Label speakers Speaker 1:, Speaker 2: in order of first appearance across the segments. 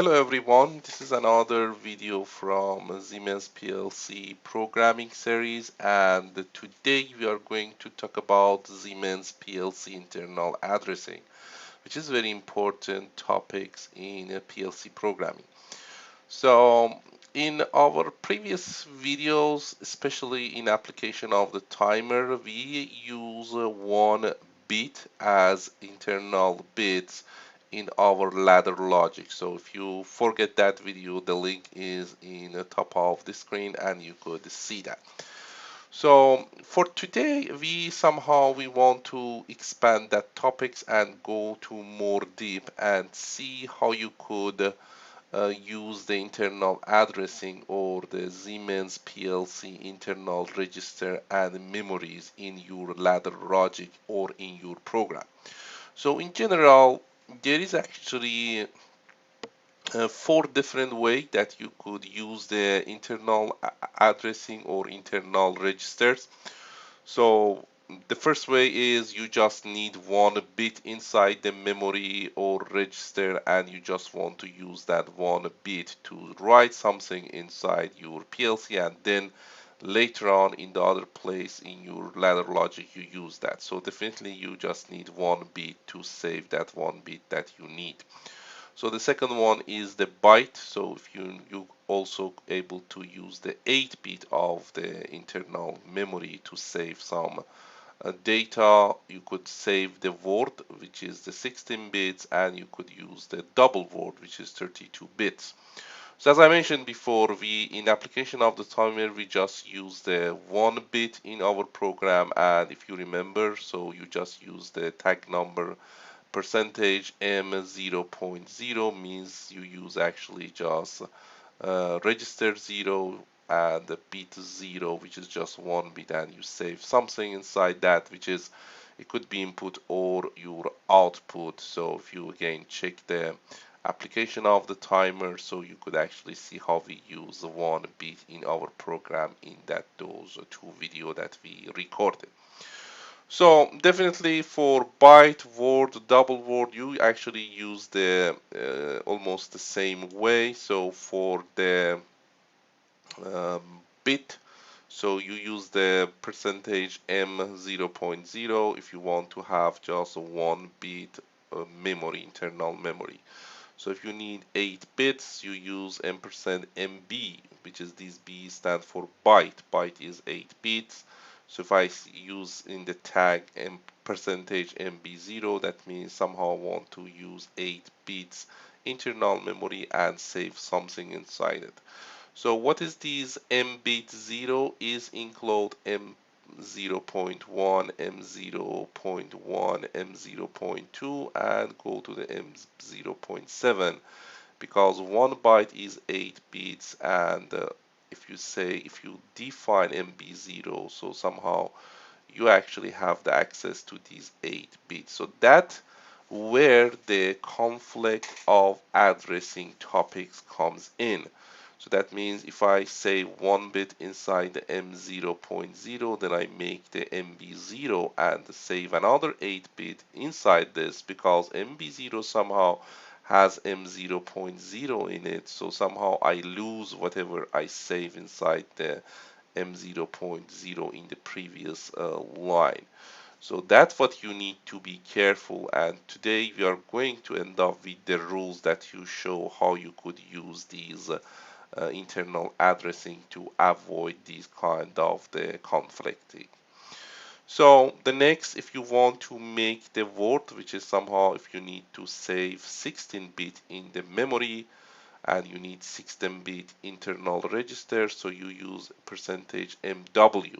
Speaker 1: Hello everyone, this is another video from Siemens PLC programming series, and today we are going to talk about Siemens PLC internal addressing, which is very important topics in PLC programming. So in our previous videos, especially in application of the timer, we use 1 bit as internal bits in our ladder logic. So if you forget that video, the link is in the top of the screen and you could see that. So for today, we want to expand that topics and go to more deep and see how you could use the internal addressing or the Siemens PLC internal register and memories in your ladder logic or in your program. So in general, there is actually 4 different ways that you could use the internal addressing or internal registers. So the first way is you just need 1 bit inside the memory or register, and you just want to use that 1 bit to write something inside your PLC, and then later on in the other place in your ladder logic you use that. So definitely you just need 1 bit to save that 1 bit that you need. So the second one is the byte. So if you also able to use the 8-bit of the internal memory to save some data. You could save the word, which is the 16 bits, and you could use the double word, which is 32 bits. So as I mentioned before, in application of the timer, we just use the 1 bit in our program, and if you remember, so you just use the tag number percentage M 0.0 means you use actually just register 0 and the bit 0, which is just 1 bit, and you save something inside that, which is it could be input or your output. So if you again check the application of the timer, so you could actually see how we use 1 bit in our program in those 2 videos that we recorded. So definitely for byte, word, double word, you actually use the almost the same way. So for the bit, so you use the percentage M 0.0 if you want to have just a 1 bit memory, internal memory. So if you need 8 bits, you use M% MB, which is this B stand for byte. Byte is 8 bits. So if I use in the tag percentage MB0, that means somehow I want to use 8 bits internal memory and save something inside it. So what is this M bit 0 is include M 0.1, M 0.1, M 0.2, and go to the M 0.7 because 1 byte is 8 bits, and if you define MB0, so somehow you actually have the access to these 8 bits. So that where the conflict of addressing topics comes in. So that means if I say 1 bit inside the M0.0, then I make the MB0 and save another 8-bit inside this because MB0 somehow has M0.0 in it. So somehow I lose whatever I save inside the M0.0 in the previous line. So that's what you need to be careful, and today we are going to end up with the rules that you show how you could use these internal addressing to avoid these kind of the conflicting. So the next, if you want to make the word, which is somehow if you need to save 16-bit in the memory and you need 16-bit internal register, so you use percentage MW.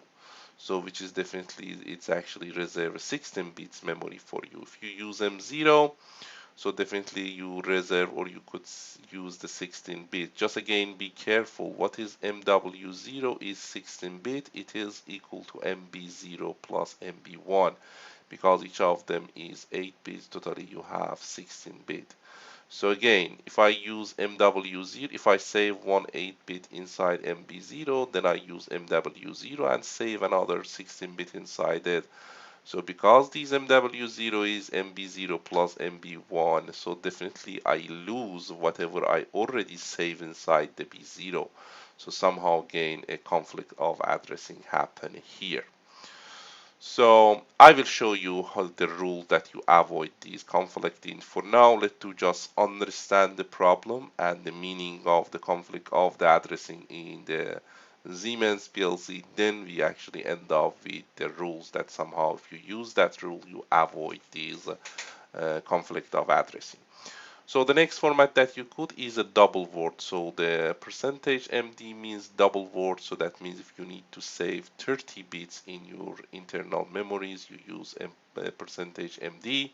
Speaker 1: So which is definitely, it's actually reserve 16 bits memory for you. If you use M0, so definitely you reserve or you could use the 16-bit. Just again, be careful. What is MW0 is 16-bit. It is equal to MB0 plus MB1 because each of them is 8 bits. Totally you have 16-bit. So again, if I use MW0, if I save one 8-bit inside MB0, then I use MW0 and save another 16-bit inside it. So because this MW0 is MB0 plus MB1, so definitely I lose whatever I already save inside the B0. So somehow again a conflict of addressing happen here. So I will show you how the rule that you avoid these conflicting. For now, let's just understand the problem and the meaning of the conflict of the addressing in the Siemens PLC. Then we actually end up with the rules that somehow if you use that rule, you avoid these conflict of addressing. So the next format that you could is a double word. So the percentage MD means double word. So that means if you need to save 30 bits in your internal memories, you use percentage MD.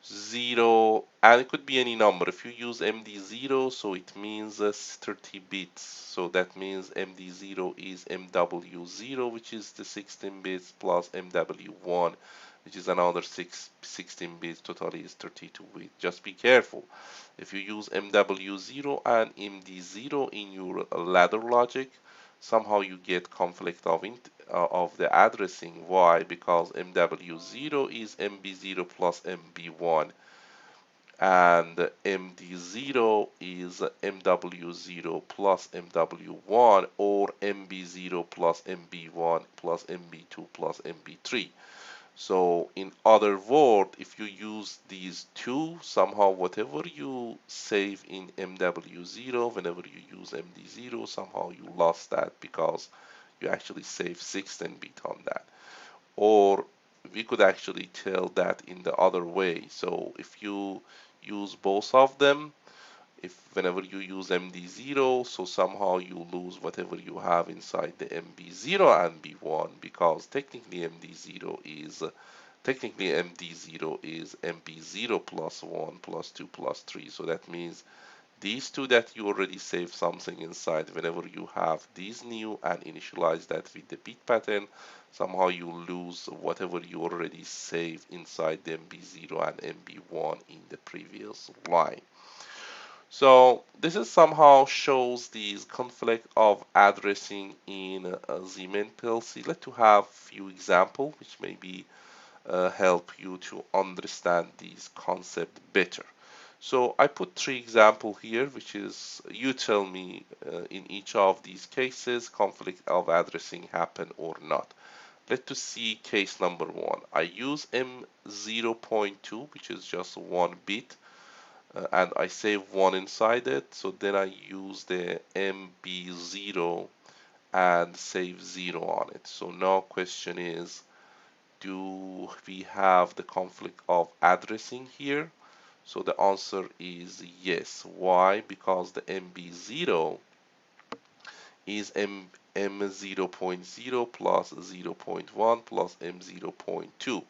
Speaker 1: 0, and it could be any number. If you use MD0, so it means 30 bits. So that means MD0 is MW0, which is the 16 bits, plus MW1, which is another 16 bits. Totally is 32 bits. Just be careful. If you use MW0 and MD0 in your ladder logic, somehow you get conflict of the addressing. Why? Because MW0 is MB0 plus MB1 and MD0 is MW0 plus MW1 or MB0 plus MB1 plus MB2 plus MB3. So in other words, if you use these two, somehow whatever you save in MW0, whenever you use MD0, somehow you lost that because you actually save 16 bit on that. Or we could actually tell that in the other way. So if you use both of them, if whenever you use MD0, so somehow you lose whatever you have inside the MB0 and B1 because technically MD0 is MB0 plus 1 plus 2 plus 3. So that means these two that you already saved something inside, whenever you have these new and initialize that with the bit pattern, somehow you lose whatever you already saved inside the MB0 and MB1 in the previous line. So this is somehow shows these conflict of addressing in Siemens PLC. Let's to have few example which maybe help you to understand these concept better. So I put 3 examples here, which is you tell me in each of these cases conflict of addressing happen or not. Let's see case number 1. I use M0.2, which is just 1 bit, and I save 1 inside it. So then I use the MB0 and save 0 on it. So now question is, do we have the conflict of addressing here? So the answer is yes. Why? Because the MB0 is M0.0 plus 0.1 plus M0.2.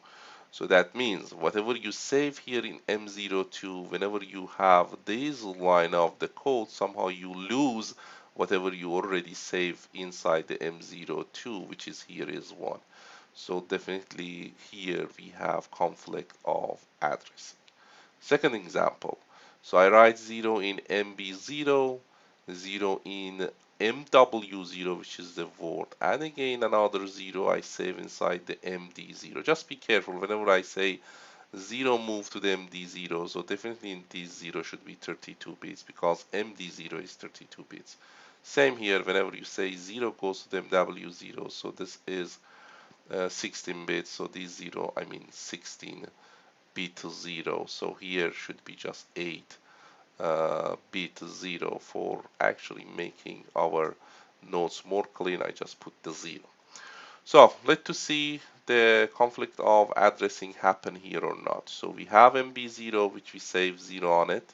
Speaker 1: So that means whatever you save here in M02, whenever you have this line of the code, somehow you lose whatever you already save inside the M02, which is here is 1. So definitely here we have conflict of address. Second example. So I write 0 in MB0, 0 in MW0, which is the word, and again another 0 I save inside the MD0. Just be careful whenever I say 0 move to the MD0, so definitely in this 0 should be 32 bits because MD0 is 32 bits. Same here, whenever you say 0 goes to the MW0, so this is 16 bits, so this 0, I mean 16 bit 0. So here should be just 8 bit 0 for actually making our nodes more clean. I just put the 0. So let's see the conflict of addressing happen here or not. So we have MB0 which we save 0 on it.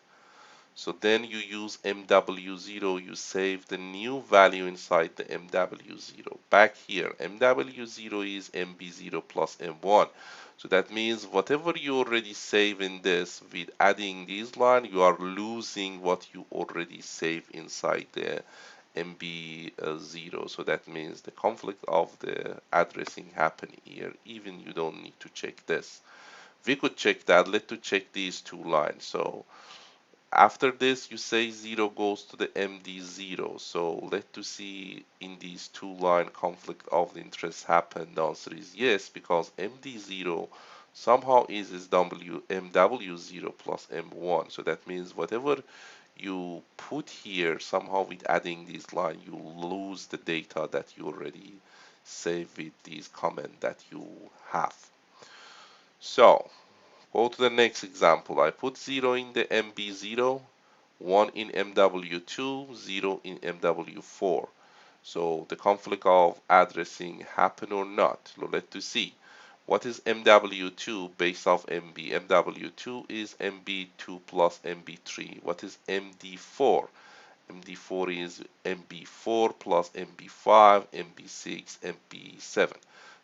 Speaker 1: So then you use MW0, you save the new value inside the MW0. Back here, MW0 is MB0 plus M1. So that means whatever you already save in this, with adding this line, you are losing what you already save inside the MB0. So that means the conflict of the addressing happen here, even you don't need to check this. We could check that. Let's check these two lines. So after this, you say 0 goes to the MD0. So let's see in these two line conflict of interest happen. The answer is yes, because MD0 somehow is MW0 plus M1. So that means whatever you put here, somehow with adding this line, you lose the data that you already saved with these comment that you have. So go to the next example. I put 0 in the MB0, 1 in MW2, 0 in MW4. So the conflict of addressing happen or not? So let's see. What is MW2 based off MB? MW2 is MB2 plus MB3. What is MD4? MD4 is MB4 plus MB5, MB6, MB7.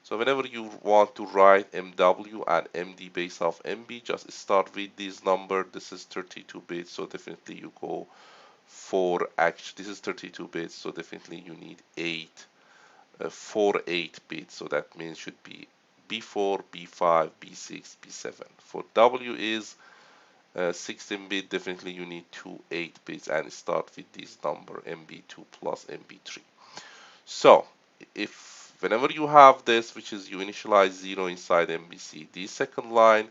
Speaker 1: So whenever you want to write MW and MD based off MB, just start with this number. This is 32 bits, so definitely you go for actually this is 32 bits, so definitely you need 8 bits. So that means should be B4, B5, B6, B7. For W is 16-bit, definitely you need 8 bits and start with this number MB2 plus MB3. So if whenever you have this, which is you initialize 0 inside MBC, the second line,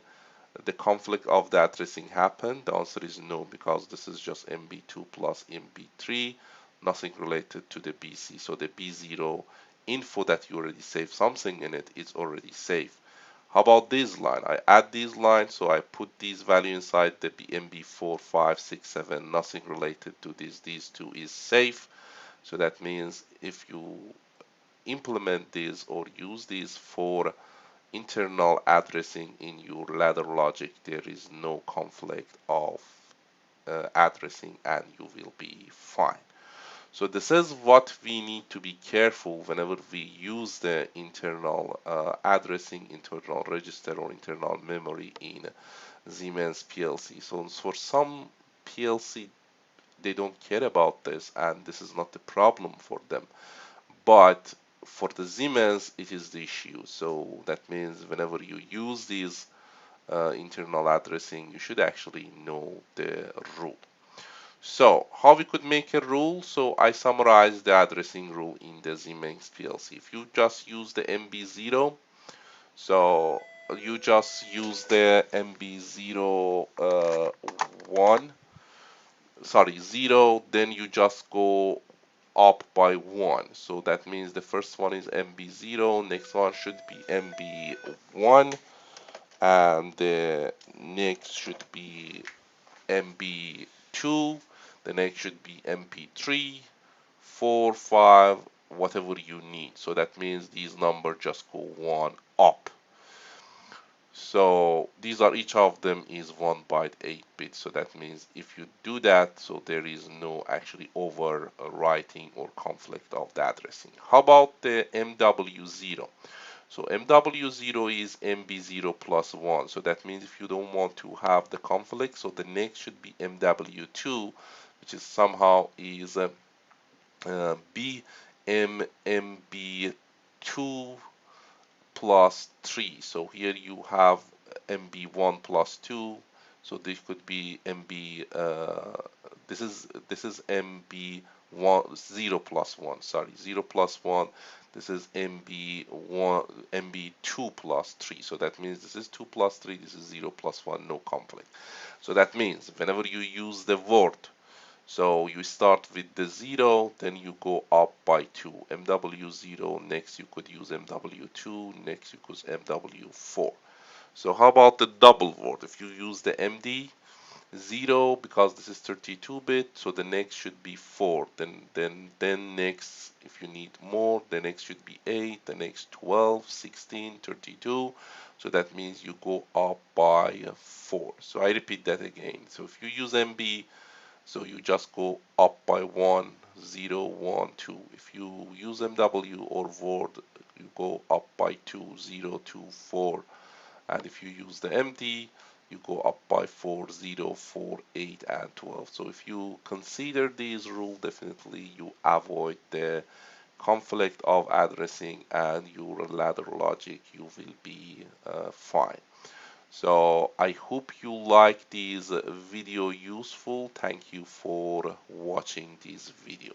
Speaker 1: the conflict of the addressing happened, the answer is no, because this is just MB2 plus MB3, nothing related to the BC. So the B0 info that you already saved something in it is already saved. How about this line? I add this line, so I put these value inside the MB4, 5, 6, 7, nothing related to this. These two is safe. So that means if you implement this or use this for internal addressing in your ladder logic, there is no conflict of addressing and you will be fine. So this is what we need to be careful whenever we use the internal addressing, internal register or internal memory in Siemens PLC. So for some PLC, they don't care about this and this is not the problem for them. But for the Siemens, it is the issue. So that means whenever you use these internal addressing, you should actually know the rule. So how we could make a rule? So I summarize the addressing rule in the Siemens PLC. If you just use the MB0, so you just use the MB0 1, sorry 0, then you just go up by 1. So that means the first one is MB0, next one should be MB1, and the next should be MB2, the next should be MP3, 4, 5, whatever you need. So that means these numbers just go 1 up. So these are each of them is 1 byte 8 bits. So that means if you do that, so there is no actually overwriting or conflict of the addressing. How about the MW0? So MW0 is MB0 plus 1. So that means if you don't want to have the conflict, so the next should be MW2, which is somehow is BMB2 plus 3. So here you have MB1 plus 2. So this could be MB. This is MB1 0 plus 1. Sorry, 0 plus 1. This is MB1 MB2 plus 3. So that means this is 2 plus 3. This is 0 plus 1. No conflict. So that means whenever you use the word, so you start with the 0, then you go up by 2. MW0, next you could use MW2, next you could use MW4. So how about the double word? If you use the MD 0, because this is 32-bit, so the next should be 4. Then next, if you need more, the next should be 8, the next 12, 16, 32. So that means you go up by 4. So I repeat that again. So if you use MB, so you just go up by 1, 0, 1, 2. If you use MW or Word, you go up by 2, 0, 2, 4. And if you use the MD, you go up by 4, 0, 4, 8, and 12. So if you consider these rules, definitely you avoid the conflict of addressing and your ladder logic, you will be fine. So I hope you like this video useful. Thank you for watching this video.